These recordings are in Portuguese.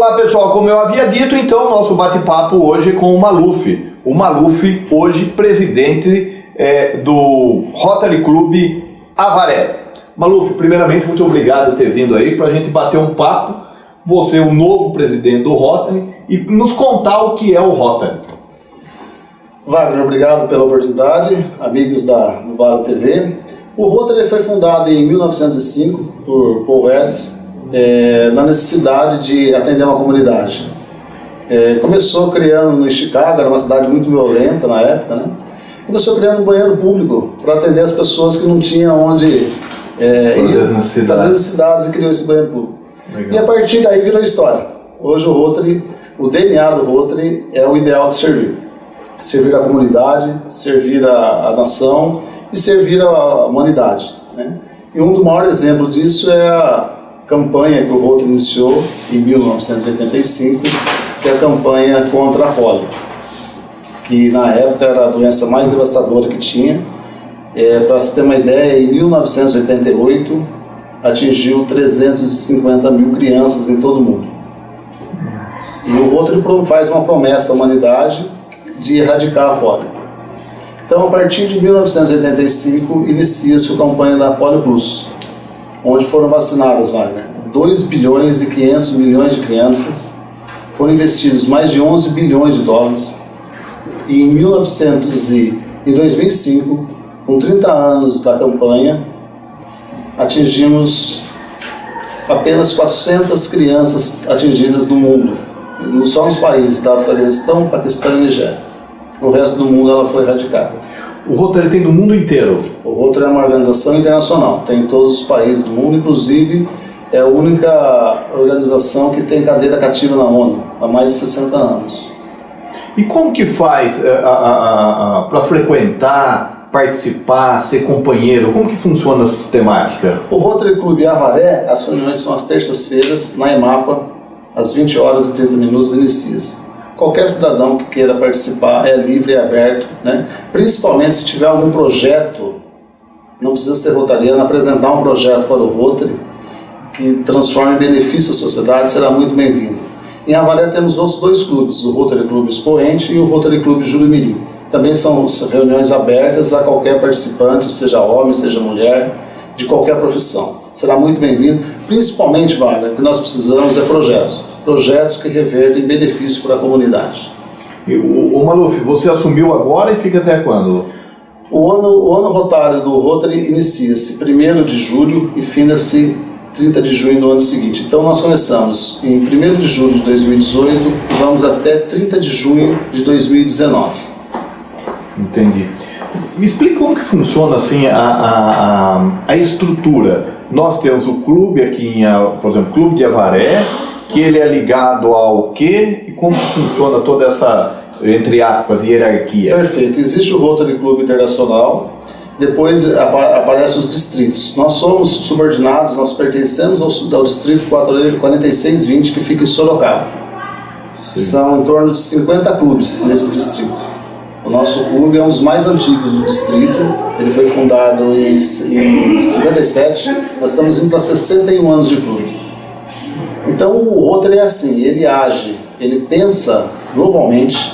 Olá pessoal, como eu havia dito, então, nosso bate-papo hoje é com o Maluf. O Maluf, hoje presidente do Rotary Club Avaré. Maluf, primeiramente, muito obrigado por ter vindo aí para a gente bater um papo. Você é o novo presidente do Rotary e nos contar o que é o Rotary. Wagner, obrigado pela oportunidade, amigos da Vale TV. O Rotary foi fundado em 1905 por Paul Harris, na necessidade de atender uma comunidade. Começou criando em Chicago, era uma cidade muito violenta na época, né? Começou criando um banheiro público para atender as pessoas que não tinham onde ir, fazer as necessidades, e criou esse banheiro público. Legal. E a partir daí virou história. Hoje o Rotary, o DNA do Rotary é o ideal de servir. Servir a comunidade, servir a nação e servir a humanidade, né? E um dos maiores exemplos disso é a campanha que o Rotary iniciou em 1985, que é a campanha contra a polio, que na época era a doença mais devastadora que tinha. Para se ter uma ideia, em 1988 atingiu 350 mil crianças em todo o mundo. E o Rotary faz uma promessa à humanidade de erradicar a polio. Então, a partir de 1985, inicia-se a campanha da Polio Plus, onde foram vacinadas, Wagner, 2 bilhões e 500 milhões de crianças, foram investidos mais de 11 bilhões de dólares, e em 2005, com 30 anos da campanha, atingimos apenas 400 crianças atingidas no mundo, só nos países da Afeganistão, Paquistão e Nigéria. No resto do mundo ela foi erradicada. O Rotary tem do mundo inteiro? O Rotary é uma organização internacional, tem em todos os países do mundo, inclusive é a única organização que tem cadeira cativa na ONU, há mais de 60 anos. E como que faz para frequentar, participar, ser companheiro? Como que funciona a sistemática? O Rotary Club Avaré, as reuniões são às terças-feiras, na EMAPA, às 20 horas e 30 minutos inicia-se. Qualquer cidadão que queira participar é livre e aberto, né? Principalmente se tiver algum projeto, não precisa ser rotariano, apresentar um projeto para o Rotary que transforme em benefício à sociedade, será muito bem-vindo. Em Avaré temos outros 2 clubes, o Rotary Club Expoente e o Rotary Club Jurumirim. Também são reuniões abertas a qualquer participante, seja homem, seja mulher, de qualquer profissão. Será muito bem-vindo, principalmente, Wagner, o que nós precisamos é projetos que revertem benefício para a comunidade. E o Maluf, você assumiu agora e fica até quando? O ano rotário do Rotary inicia-se 1º de julho e finda-se 30 de junho do ano seguinte. Então nós começamos em 1º de julho de 2018 e vamos até 30 de junho de 2019. Entendi. Me explica como que funciona assim a estrutura. Nós temos o clube aqui, por exemplo, o Clube de Avaré, que ele é ligado ao quê? E como que funciona toda essa, entre aspas, hierarquia? Perfeito. Existe o Rotary Club Internacional, depois aparecem os distritos. Nós somos subordinados, nós pertencemos ao distrito 4620, que fica em Sorocaba. Sim. São em torno de 50 clubes nesse distrito. O nosso clube é um dos mais antigos do distrito, ele foi fundado em 57, nós estamos indo para 61 anos de clube. Então o Rotary é assim, ele age, ele pensa globalmente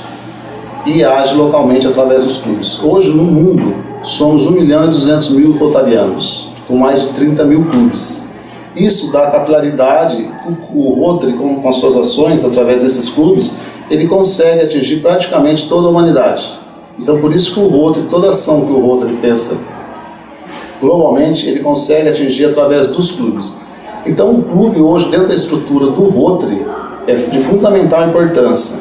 e age localmente através dos clubes. Hoje no mundo somos 1.200.000 rotarianos, com mais de 30 mil clubes. Isso dá capilaridade, o Rotary com as suas ações através desses clubes, ele consegue atingir praticamente toda a humanidade. Então por isso que o Rotary, toda ação que o Rotary pensa globalmente, ele consegue atingir através dos clubes. Então o clube hoje, dentro da estrutura do Rotary, é de fundamental importância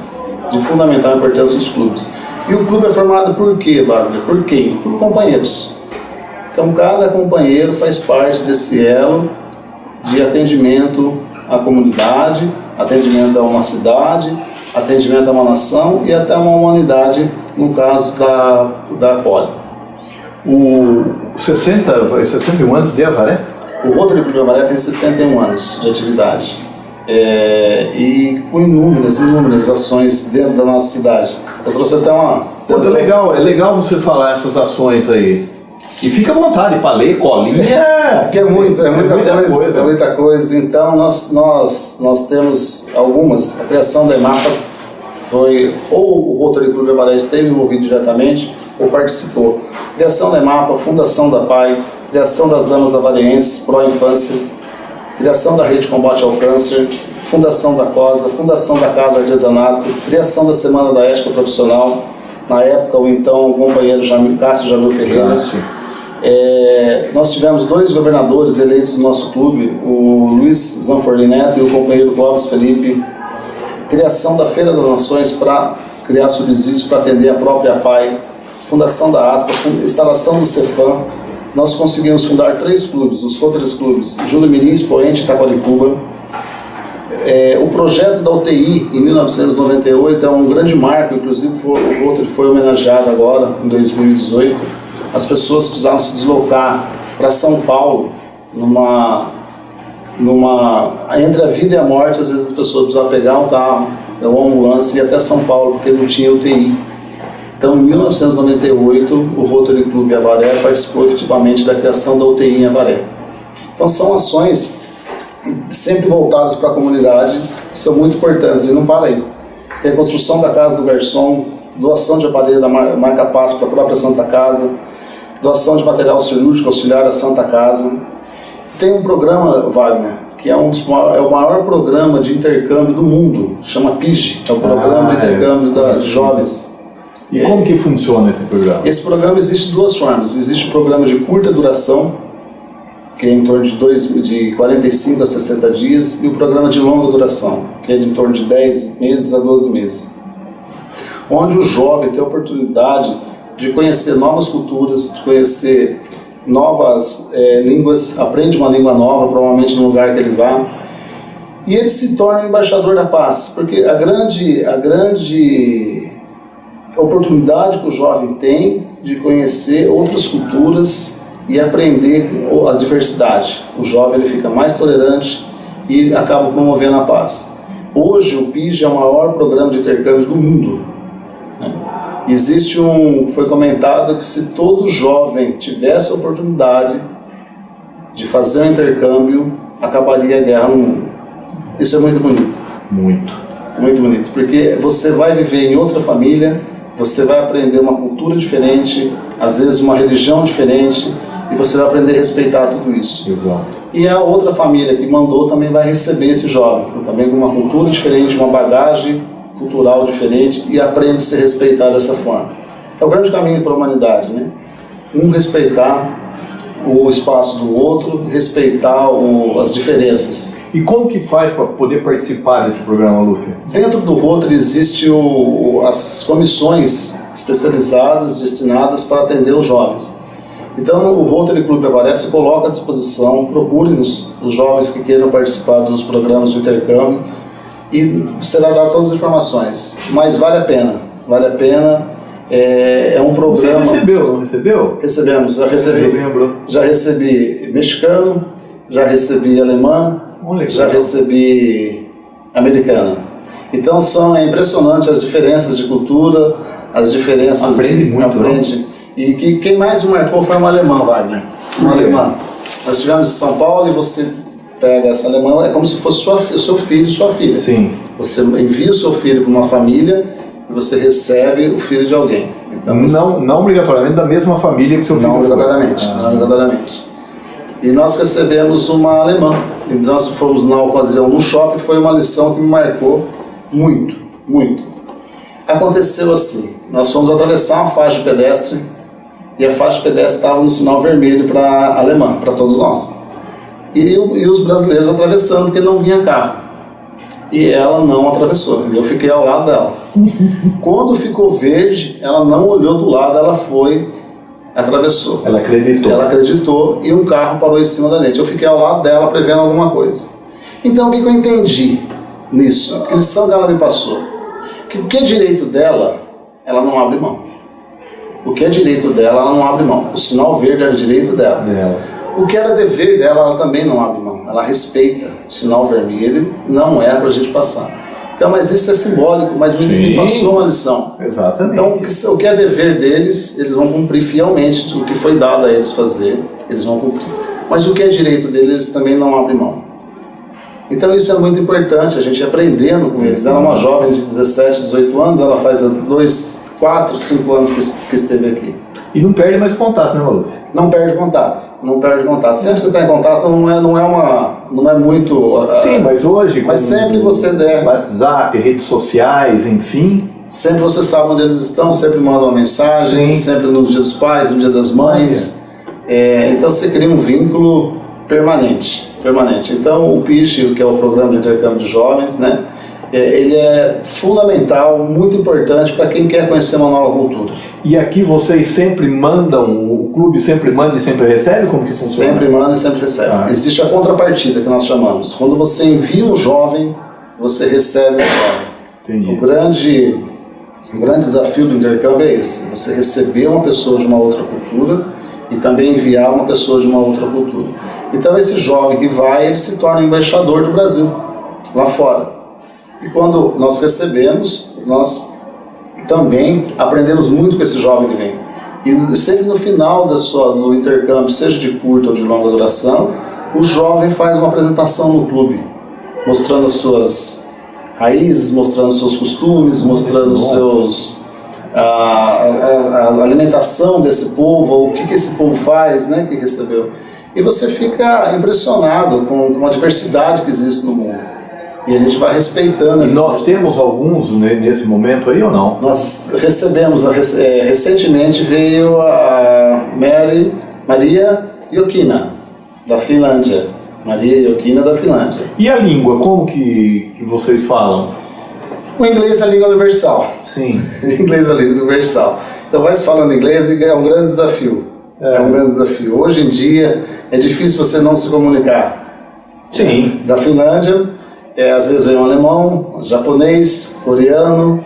os clubes. E o clube é formado por quê, Wagner? Por quem? Por companheiros. Então cada companheiro faz parte desse elo de atendimento à comunidade, atendimento a uma cidade, atendimento a uma nação e até uma humanidade, no caso da polio. O 61 anos de Avaré? O Rotary Club Avaré tem 61 anos de atividade e com inúmeras ações dentro da nossa cidade. Eu trouxe até uma... É legal você falar essas ações aí. E fica à vontade para ler, colinha. Porque é muita coisa. Então nós temos algumas. A criação da EMAPA foi, ou o Rotary Clube Avaré esteve envolvido diretamente, ou participou. Criação da EMAPA, fundação da PAI, criação das Damas Avarienses, Pró-Infância, criação da Rede Combate ao Câncer, fundação da COSA, fundação da Casa Artesanato, criação da Semana da Ética Profissional, na época o então companheiro Cássio Jamil Ferreira. Nós tivemos 2 governadores eleitos no nosso clube, o Luiz Zanforli Neto e o companheiro Clóvis Felipe. Criação da Feira das Nações para criar subsídios para atender a própria PAI, fundação da ASPA, instalação do Cefam. Nós conseguimos fundar 3 clubes, os Rotary Clubes Júlio Mirim, Expoente e Itaquarituba. O projeto da UTI, em 1998, é um grande marco, inclusive o Rotary foi homenageado agora, em 2018. As pessoas precisavam se deslocar para São Paulo, entre a vida e a morte, às vezes as pessoas precisavam pegar um carro, uma ambulância e ir até São Paulo, porque não tinha UTI. Então, em 1998, o Rotary Clube Avaré participou efetivamente da criação da UTI em Avaré. Então, são ações sempre voltadas para a comunidade, são muito importantes e não para aí. Tem a construção da Casa do Garçom, doação de aparelho da marca Passo para a própria Santa Casa, doação de material cirúrgico auxiliar da Santa Casa. Tem um programa, Wagner, que é o maior programa de intercâmbio do mundo, chama PIGE, é o Programa de Intercâmbio das Jovens. E como que funciona esse programa? Esse programa existe de 2 formas. Existe o programa de curta duração, que é em torno de 45 a 60 dias, e o programa de longa duração, que é de em torno de 10 meses a 12 meses. Onde o jovem tem a oportunidade de conhecer novas culturas, de conhecer novas línguas, aprende uma língua nova, provavelmente no lugar que ele vá, e ele se torna embaixador da paz, porque a grande oportunidade que o jovem tem de conhecer outras culturas e aprender a diversidade. O jovem ele fica mais tolerante e acaba promovendo a paz. Hoje o PIGE é o maior programa de intercâmbio do mundo. Foi comentado que se todo jovem tivesse a oportunidade de fazer um intercâmbio, acabaria a guerra no mundo. Isso é muito bonito. Muito bonito, porque você vai viver em outra família, você vai aprender uma cultura diferente, às vezes uma religião diferente, e você vai aprender a respeitar tudo isso. Exato. E a outra família que mandou também vai receber esse jovem, também com uma cultura diferente, uma bagagem cultural diferente, e aprende a se respeitar dessa forma. É o grande caminho para a humanidade, né? Respeitar o espaço do outro, respeitar as diferenças. E como que faz para poder participar desse programa, Luffy? Dentro do Rotary existe as comissões especializadas, destinadas para atender os jovens. Então o Rotary Clube Avaré se coloca à disposição, procure-nos, os jovens que queiram participar dos programas de intercâmbio, e será dado todas as informações. Mas vale a pena, é um programa... Você recebeu, não recebeu? Recebemos, já recebi. Eu lembro. Já recebi mexicano, já recebi alemã, já recebi americana. Então é impressionante as diferenças de cultura, as diferenças... Aprende muito. E quem mais me marcou foi uma alemã, Wagner. Uma alemã. Nós estivemos em São Paulo e você pega essa alemã, é como se fosse seu filho e sua filha. Sim. Você envia o seu filho para uma família e você recebe o filho de alguém. Então, não obrigatoriamente da mesma família que seu filho. Não obrigatoriamente. E nós recebemos uma alemã. E nós fomos na ocasião no shopping, foi uma lição que me marcou muito, muito. Aconteceu assim, nós fomos atravessar uma faixa de pedestre e a faixa de pedestre estava no sinal vermelho para a alemã, para todos nós. E os brasileiros atravessando porque não vinha carro. E ela não atravessou, eu fiquei ao lado dela. Quando ficou verde, ela não olhou do lado, ela foi, atravessou. Ela acreditou e um carro parou em cima da gente. Eu fiquei ao lado dela prevendo alguma coisa. Então o que eu entendi nisso? Que lição que ela me passou? Que o que é direito dela, ela não abre mão. O que é direito dela, ela não abre mão. O sinal verde era direito dela. O que era dever dela, ela também não abre mão. Ela respeita. O sinal vermelho não é para a gente passar. Então, mas isso é simbólico, mas me passou uma lição. Exatamente. Então, o que é dever deles, eles vão cumprir fielmente. O que foi dado a eles fazer, eles vão cumprir. Mas o que é direito deles, eles também não abrem mão. Então isso é muito importante, a gente aprendendo com eles. Ela é uma jovem de 17, 18 anos, ela faz 2, 4, 5 anos que esteve aqui. E não perde mais contato, né, Maluf? Não perde contato, não perde contato. Sempre que você está em contato, não é muito... Sim, mas hoje... Mas sempre você der... WhatsApp, redes sociais, enfim... Sempre você sabe onde eles estão, sempre manda uma mensagem, sempre no Dia dos Pais, no Dia das Mães. Então você cria um vínculo permanente. Então o PICH, que é o Programa de Intercâmbio de Jovens, né? Ele é fundamental, muito importante para quem quer conhecer uma nova cultura. E aqui vocês sempre mandam, o clube sempre manda e sempre recebe? Como que funciona? Sempre manda e sempre recebe. Existe a contrapartida que nós chamamos. Quando você envia um jovem, você recebe um jovem. Entendi. O grande desafio do intercâmbio é esse: você receber uma pessoa de uma outra cultura e também enviar uma pessoa de uma outra cultura. Então esse jovem que vai, ele se torna embaixador do Brasil, lá fora. E quando nós recebemos, nós também aprendemos muito com esse jovem que vem. E sempre no final do intercâmbio, seja de curta ou de longa duração, o jovem faz uma apresentação no clube, mostrando as suas raízes, mostrando seus costumes, mostrando a alimentação desse povo, o que esse povo faz, né, que recebeu. E você fica impressionado com a diversidade que existe no mundo. E a gente vai respeitando. E nós temos alguns nesse momento aí ou não? Nós recebemos, recentemente veio a Maria Jokina, da Finlândia. Maria Jokina da Finlândia. E a língua, como que vocês falam? O inglês é a língua universal. Sim. O inglês é a língua universal. Então vai se falando inglês e é um grande desafio. É um grande desafio. Hoje em dia é difícil você não se comunicar. Sim. Da Finlândia, às vezes vem um alemão, japonês, coreano,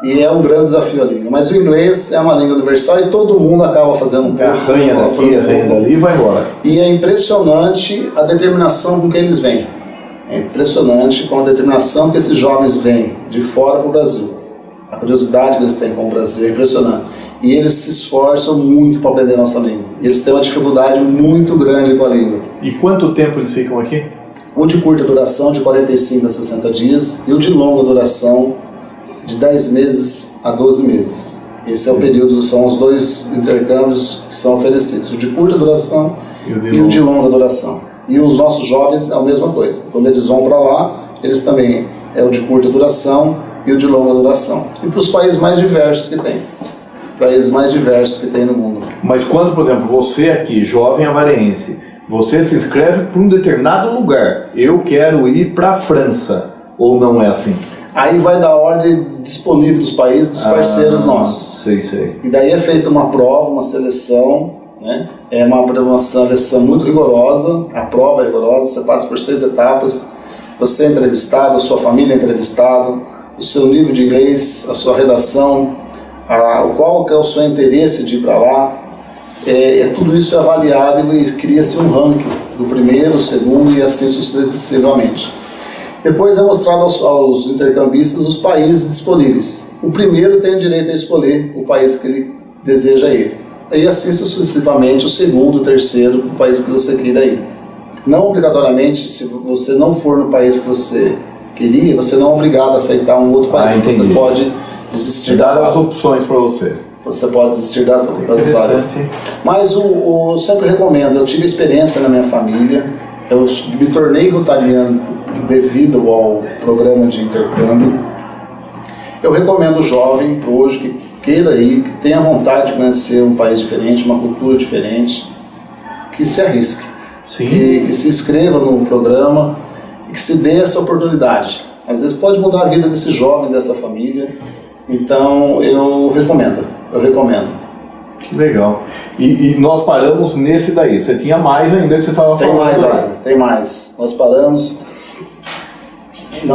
e é um grande desafio a língua. Mas o inglês é uma língua universal e todo mundo acaba fazendo um pouco. Arranha daqui, arranha dali e vai embora. E é impressionante a determinação com que eles vêm. É impressionante com a determinação que esses jovens vêm de fora para o Brasil. A curiosidade que eles têm com o Brasil é impressionante. E eles se esforçam muito para aprender a nossa língua. E eles têm uma dificuldade muito grande com a língua. E quanto tempo eles ficam aqui? O de curta duração, de 45 a 60 dias, e o de longa duração, de 10 meses a 12 meses. Esse é o período, são os dois intercâmbios que são oferecidos, o de curta duração e o de longa duração. E os nossos jovens é a mesma coisa. Quando eles vão para lá, eles também é o de curta duração e o de longa duração. E para os países mais diversos que tem. Países mais diversos que tem no mundo. Mas quando, por exemplo, você aqui, jovem avareense, você se inscreve para um determinado lugar. Eu quero ir para a França. Ou não é assim? Aí vai da ordem disponível dos países, dos parceiros nossos. Sei. E daí é feita uma prova, uma seleção, né? É uma seleção muito rigorosa. A prova é rigorosa, você passa por 6 etapas. Você é entrevistado, a sua família é entrevistada, o seu nível de inglês, a sua redação, qual que é o seu interesse de ir para lá. Tudo isso é avaliado e cria-se um ranking do primeiro, segundo e assim sucessivamente. Depois é mostrado aos intercambistas os países disponíveis. O primeiro tem o direito a escolher o país que ele deseja ir. E assim sucessivamente o segundo, o terceiro, o país que você queira ir. Não obrigatoriamente, se você não for no país que você queria, você não é obrigado a aceitar um outro país. Você pode desistir das opções para você. Você pode desistir das várias. Mas eu sempre recomendo, eu tive experiência na minha família, eu me tornei rotariano devido ao programa de intercâmbio. Eu recomendo o jovem hoje que queira ir, que tenha vontade de conhecer um país diferente, uma cultura diferente, que se arrisque, que se inscreva no programa e que se dê essa oportunidade. Às vezes pode mudar a vida desse jovem, dessa família. Então eu recomendo. Que legal. E nós paramos nesse daí. Você tinha mais ainda que você estava falando. Tem mais. Nós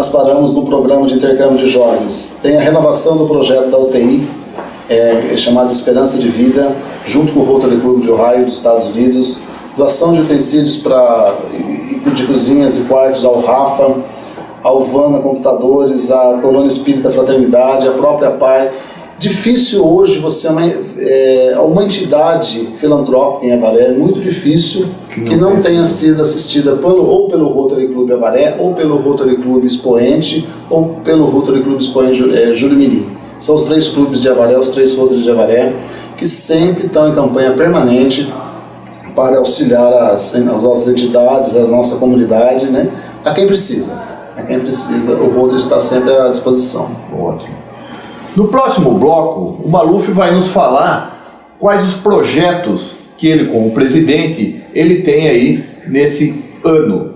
paramos no programa de intercâmbio de jovens. Tem a renovação do projeto da UTI, chamado Esperança de Vida, junto com o Rotary Club de Ohio, dos Estados Unidos. Doação de utensílios de cozinhas e quartos ao Rafa. a Alvana Computadores, a Colônia Espírita Fraternidade, a própria PAI. Difícil hoje você uma entidade filantrópica em Avaré, é muito difícil que não tenha sido assistida ou pelo Rotary Clube Avaré, ou pelo Rotary Clube Expoente, ou pelo Rotary Clube Expoente Jurimirim. São os 3 clubes de Avaré, os 3 Rotaries de Avaré, que sempre estão em campanha permanente para auxiliar as nossas entidades, a nossa comunidade, né? A quem precisa, o Rotary está sempre à disposição. Ótimo. No próximo bloco, o Maluf vai nos falar quais os projetos que ele, como presidente, ele tem aí nesse ano.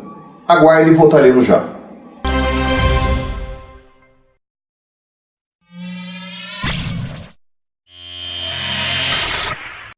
Aguarde e voltaremos já.